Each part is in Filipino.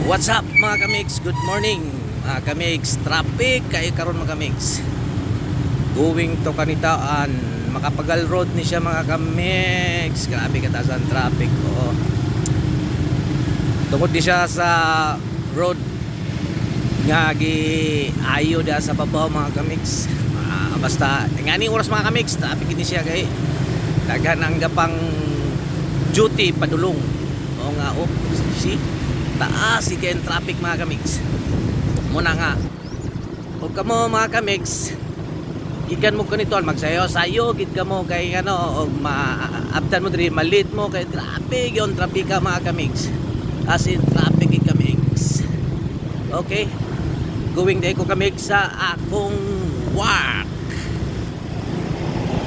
What's up mga kamix? Good morning mga kamix. Traffic kayo karon mga kamix. Going to Kanitaan. Makapagal road ni siya mga kamix. Grabe kataas ang traffic ko. Tungod di siya sa road nga gi ayo da sa babaw mga kamix. Basta ngani oras mga kamix, traffic ni siya kay daghan ang gapang duty padulong. O nga si taas ikan traffic mga kamix. Muna nga huwag ka mo mga kamix ikan mo kanito magsayo-sayo gid ka mo kay ano og maabtan mo diri malit mo kay traffic yon traffic ka mga kamix, as in traffic kamix. Okay, going day ko kamix sa akong work,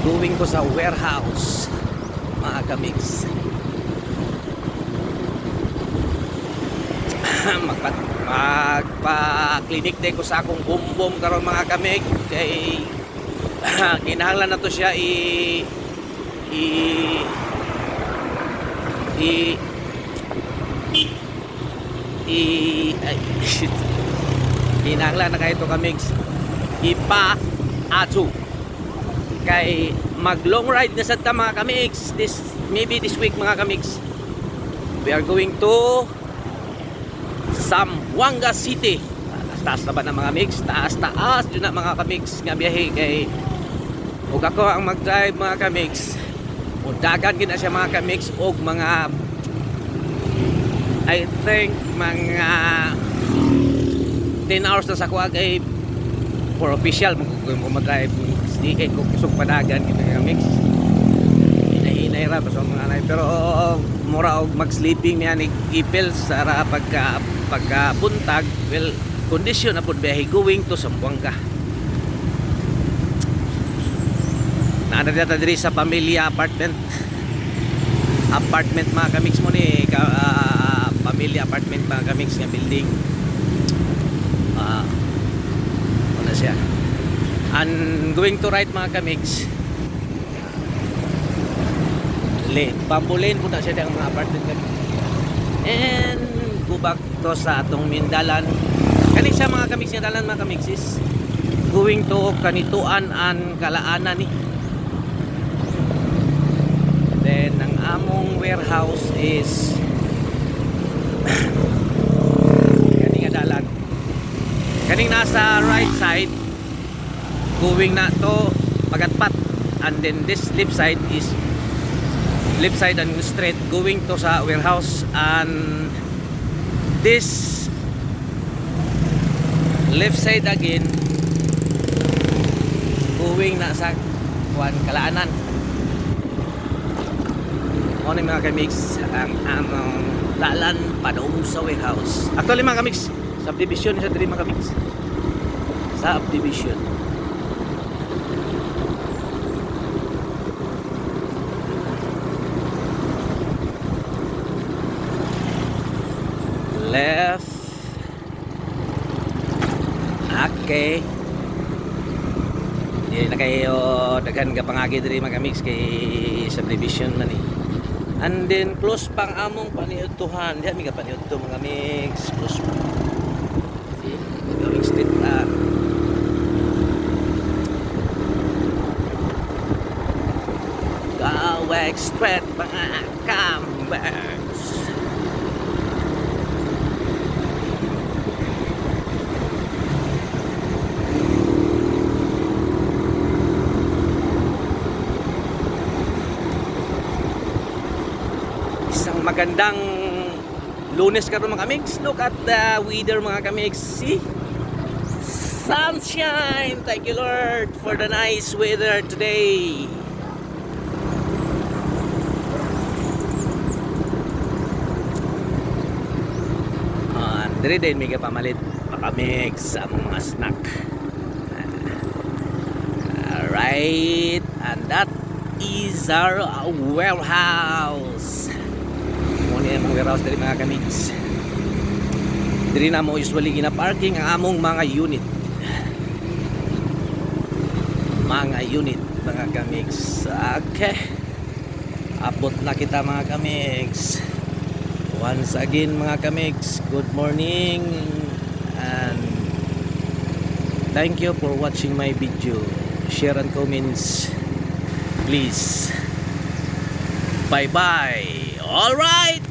going ko sa warehouse mga kamix. Magpa-clinic day ko sa akong bumbom karon mga kamig kay kinahanglan na to siya kinahanglan na kayo to kamig ipa-atsu kay mag long ride na sa ta mga kamig maybe this week mga kamig. We are going to Zamboanga City. Taas na ba na mga mix? Taas yun na mga kamix nga biyahe kay ug ako ang mag-drive mga kamix. Dagan gina siya mga kamix og mga I think mga 10 hours na sa kuha kay for official mo mag-drive di kay kung kusog padagan gina kamix. Hinay ra sa mga anay pero mura og mag-sleeping niya ni ipil sa pagkabuntag. Well, condition na po biyahe going to Zamboanga. Naadada diri sa pamilya apartment mga kamix mo ni pamilya apartment mga kamix nga building. Ano siya and going to right mga kamix pambulin po na siya ang mga apartment kami and go back to sa atong Mindalan. Kani siya mga kamix nga dalan mga kamixis going to Kanituan and Kalaanan ni. Then ang among warehouse is kani nga dalan kaning nasa right side going na to Pagatpat and then this left side and straight going to sa warehouse and this left side again going na sa Kalaanan. Ano mga kamix ang among dalan padung sa warehouse. Actually mga kamix subdivision sa diri mga kamix, subdivision. Left. Okay. Di na kayo daghan ka pangagi diri mga kamix kay subdivision man ni. And then close pang among paniudtuhan. Diha mi ka paniudto mga mix. Close pa. See? Going straight na. Gawag straight mga kambers. Magandang Lunes karon mga kamix. Look at the weather mga kamix. See? Sunshine. Thank you Lord for the nice weather today. Diri din may pamalit mga kamix sa mga snack. Alright, and that is our warehouse. Muna yung warehouse dari mga kamix. Diri na mo usually gina-parking ang among mga unit. Mga kamix. Okay. Abot na kita mga kamix. Once again mga kamigs, good morning and thank you for watching my video. Share and comments please. Bye bye. All right.